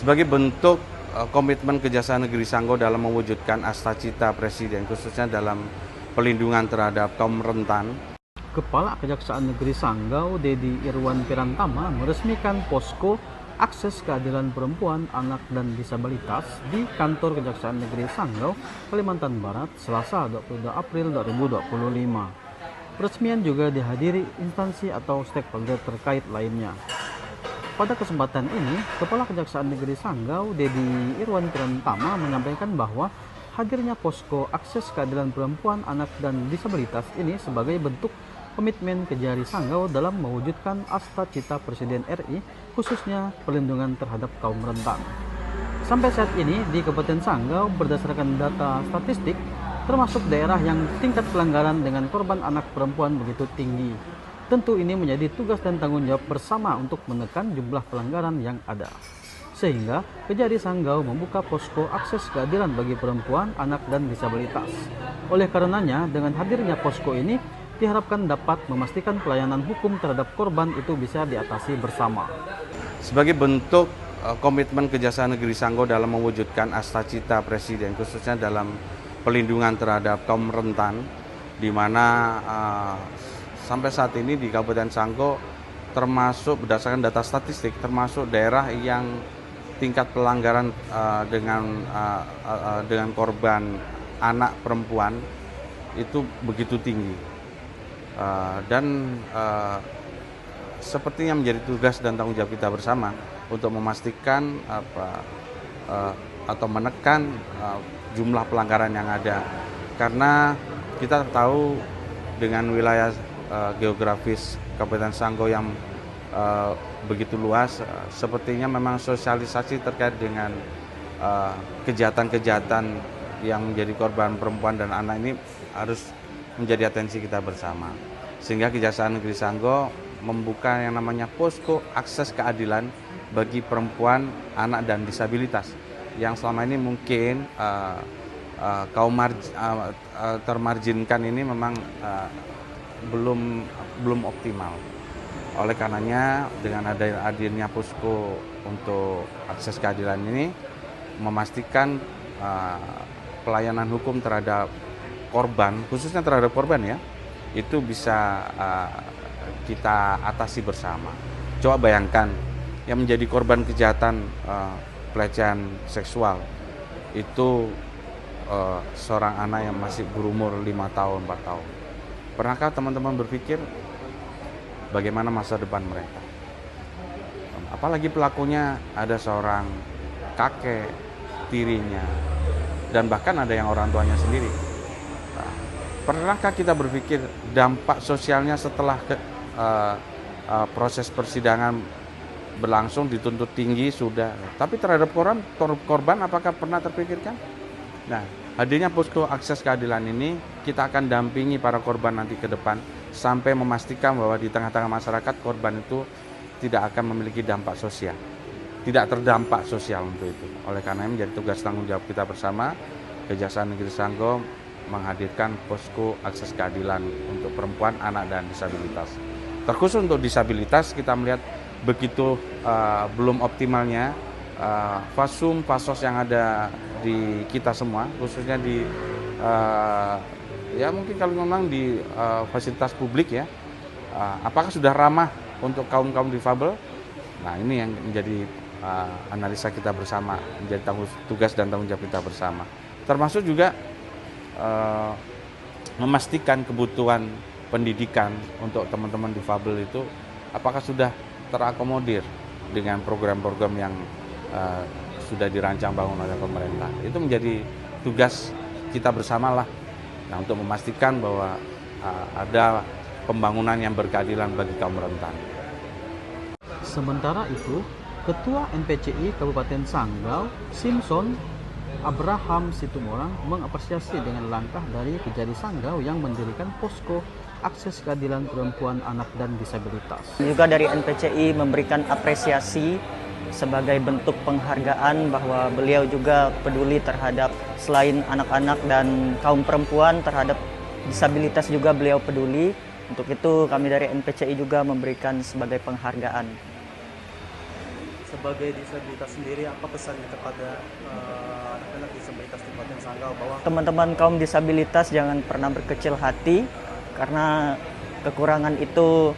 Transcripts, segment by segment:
Sebagai bentuk komitmen Kejaksaan Negeri Sanggau dalam mewujudkan asta-cita Presiden, khususnya dalam pelindungan terhadap kaum rentan, Kepala Kejaksaan Negeri Sanggau, Dedi Irwan Pirantama, meresmikan posko akses keadilan perempuan, anak, dan disabilitas di kantor Kejaksaan Negeri Sanggau, Kalimantan Barat, Selasa 22 April 2025. Peresmian juga dihadiri instansi atau stakeholder terkait lainnya. Pada kesempatan ini, Kepala Kejaksaan Negeri Sanggau, Dedi Irwan Pirantama, menyampaikan bahwa hadirnya posko akses keadilan perempuan, anak, dan disabilitas ini sebagai bentuk komitmen Kejari Sanggau dalam mewujudkan asta-cita Presiden RI, khususnya perlindungan terhadap kaum rentan. Sampai saat ini di Kabupaten Sanggau, berdasarkan data statistik, termasuk daerah yang tingkat pelanggaran dengan korban anak perempuan begitu tinggi. Tentu ini menjadi tugas dan tanggung jawab bersama untuk menekan jumlah pelanggaran yang ada. Sehingga Kejari Sanggau membuka posko akses keadilan bagi perempuan, anak, dan disabilitas. Oleh karenanya, dengan hadirnya posko ini, diharapkan dapat memastikan pelayanan hukum terhadap korban itu bisa diatasi bersama. sebagai bentuk komitmen Kejaksaan Negeri Sanggau dalam mewujudkan asta-cita Presiden, khususnya dalam pelindungan terhadap kaum rentan, di mana sampai saat ini di Kabupaten Sanggau termasuk berdasarkan data statistik termasuk daerah yang tingkat pelanggaran dengan korban anak perempuan itu begitu tinggi. Dan sepertinya menjadi tugas dan tanggung jawab kita bersama untuk memastikan atau menekan jumlah pelanggaran yang ada, karena kita tahu dengan wilayah geografis Kabupaten Sanggau yang begitu luas, sepertinya memang sosialisasi terkait dengan kejahatan-kejahatan yang menjadi korban perempuan dan anak ini harus menjadi atensi kita bersama. Sehingga Kejaksaan Negeri Sanggau membuka yang namanya posko akses keadilan bagi perempuan, anak, dan disabilitas yang selama ini mungkin kaum termarginkan ini memang belum optimal. Oleh karenanya dengan hadirnya posko untuk akses keadilan ini memastikan pelayanan hukum terhadap korban, khususnya terhadap korban ya, itu bisa kita atasi bersama. Coba bayangkan yang menjadi korban kejahatan pelecehan seksual itu seorang anak yang masih berumur 5 tahun, 4 tahun. Pernahkah teman-teman berpikir bagaimana masa depan mereka? Apalagi pelakunya ada seorang kakek, tirinya, dan bahkan ada yang orang tuanya sendiri. Pernahkah kita berpikir dampak sosialnya setelah proses persidangan berlangsung dituntut tinggi sudah, tapi terhadap korban apakah pernah terpikirkan? Nah, hadirnya posko akses keadilan ini kita akan dampingi para korban nanti ke depan sampai memastikan bahwa di tengah-tengah masyarakat korban itu tidak akan memiliki dampak sosial, tidak terdampak sosial untuk itu. Oleh karena itu menjadi tugas tanggung jawab kita bersama Kejaksaan Negeri Sanggau menghadirkan posko akses keadilan untuk perempuan, anak, dan disabilitas. Terkhusus untuk disabilitas kita melihat begitu belum optimalnya fasos yang ada di kita semua, khususnya di ya mungkin kalau memang di fasilitas publik ya, apakah sudah ramah untuk kaum difabel? Nah ini yang menjadi analisa kita bersama, menjadi tugas dan tanggung jawab kita bersama. Termasuk juga memastikan kebutuhan pendidikan untuk teman-teman difabel itu apakah sudah terakomodir dengan program-program yang sudah dirancang bangun oleh pemerintah. Itu menjadi tugas kita bersamalah, nah, untuk memastikan bahwa ada pembangunan yang berkeadilan bagi kaum rentan. Sementara itu, Ketua NPCI Kabupaten Sanggau, Simpson Abraham Situmorang, mengapresiasi dengan langkah dari Kejari Sanggau yang mendirikan posko akses keadilan perempuan, anak, dan disabilitas. Juga dari NPCI memberikan apresiasi sebagai bentuk penghargaan bahwa beliau juga peduli terhadap selain anak-anak dan kaum perempuan, terhadap disabilitas juga beliau peduli. Untuk itu kami dari NPCI juga memberikan sebagai penghargaan. sebagai disabilitas sendiri, apa pesannya kepada anak-anak disabilitas di Kabupaten Sanggau bahwa Teman-teman kaum disabilitas jangan pernah berkecil hati, karena kekurangan itu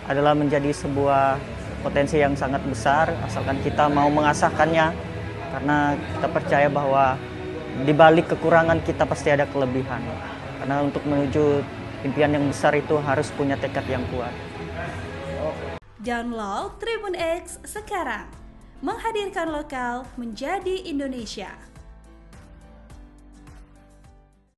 adalah menjadi sebuah potensi yang sangat besar asalkan kita mau mengasahkannya, karena kita percaya bahwa di balik kekurangan kita pasti ada kelebihan. Karena untuk menuju impian yang besar itu harus punya tekad yang kuat. Download Tribun X sekarang, menghadirkan lokal menjadi Indonesia.